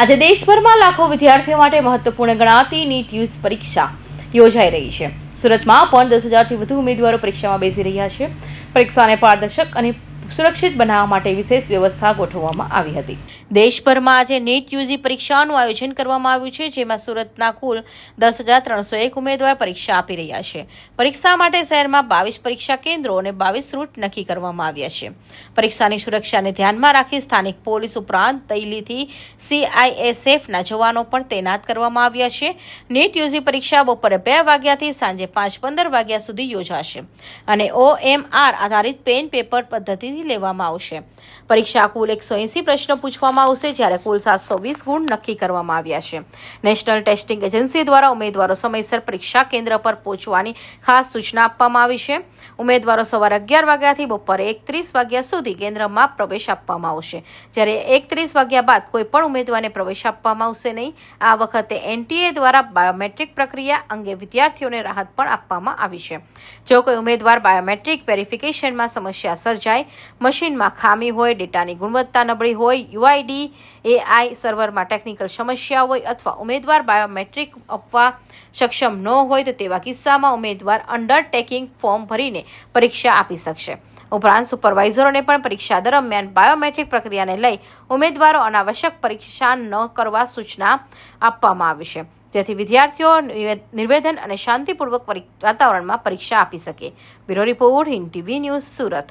આજે દેશભરમાં લાખો વિદ્યાર્થીઓ માટે મહત્વપૂર્ણ ગણાતી નીટ યુઝ પરીક્ષા યોજાઈ રહી છે. સુરતમાં પણ 10,000થી વધુ ઉમેદવારો પરીક્ષામાં બેસી રહ્યા છે. પરીક્ષાને પારદર્શક અને સુરક્ષિત બનાવવા માટે વિશેષ વ્યવસ્થા ગોઠવવામાં આવી હતી. દેશભરમાં આજે નીટ યુજી પરીક્ષાનું આયોજન કરવામાં આવ્યું છે, જેમાં સુરતના કુલ 10,301 ઉમેદવાર પરીક્ષા આપી રહ્યા છે. પરીક્ષા માટે શહેરમાં 22 પરીક્ષા કેન્દ્રો અને 22 રૂટ નક્કી કરવામાં આવ્યા છે. પરીક્ષાની સુરક્ષાને ધ્યાનમાં રાખી સ્થાનિક પોલીસ ઉપરાંત દિલ્હીથી CISFના જવાનો પણ તૈનાત કરવામાં આવ્યા છે. નીટ યુજી પરીક્ષા બપોરે 2 વાગ્યાથી સાંજે 5:15 વાગ્યા સુધી યોજાશે અને OMR આધારિત પેન પેપર પદ્ધતિથી લેવામાં આવશે. પરીક્ષા કુલ 180 પ્રશ્નો પૂછવામાં આવશે, જ્યારે કુલ 720 ગુણ નક્કી કરવામાં આવ્યા છે. નેશનલ ટેસ્ટિંગ એજન્સી દ્વારા ઉમેદવારો સમયસર પરીક્ષા કેન્દ્ર પર પહોંચવાની ખાસ સૂચના આપવામાં આવી છે. ઉમેદવારો સવારે 11 વાગ્યાથી બપોરે 1:30 વાગ્યા સુધી કેન્દ્રમાં પ્રવેશ આપવામાં આવશે, જ્યારે 1:30 વાગ્યા બાદ કોઈ પણ ઉમેદવારને પ્રવેશ આપવામાં આવશે નહીં. આ વખતે NTA દ્વારા બાયોમેટ્રિક પ્રક્રિયા અંગે વિદ્યાર્થીઓને રાહત પણ આપવામાં આવી છે. જો કોઈ ઉમેદવાર બાયોમેટ્રિક વેરિફિકેશનમાં સમસ્યા સર્જાય, મશીનમાં ખામી હોય, ડેટાની ગુણવત્તા નબળી હોય, UID AI સર્વરમાં ટેકનિકલ સમસ્યા હોય અથવા ઉમેદવાર બાયોમેટ્રિક આપવા સક્ષમ ન હોય તો તેવા કિસ્સામાં ઉમેદવાર અંડરટેકિંગ ફોર્મ ભરીને પરીક્ષા આપી શકશે. ઉપરાંત સુપરવાઇઝરોને પણ પરીક્ષા દરમિયાન બાયોમેટ્રિક પ્રક્રિયાને લઈ ઉમેદવારો અનાવશ્યક પરીક્ષા ન કરવા સૂચના આપવામાં આવી છે, જેથી વિદ્યાર્થીઓ નિર્વેધન અને શાંતિપૂર્વક વાતાવરણમાં પરીક્ષા આપી શકે. Bureau report, Hind TV news, Surat.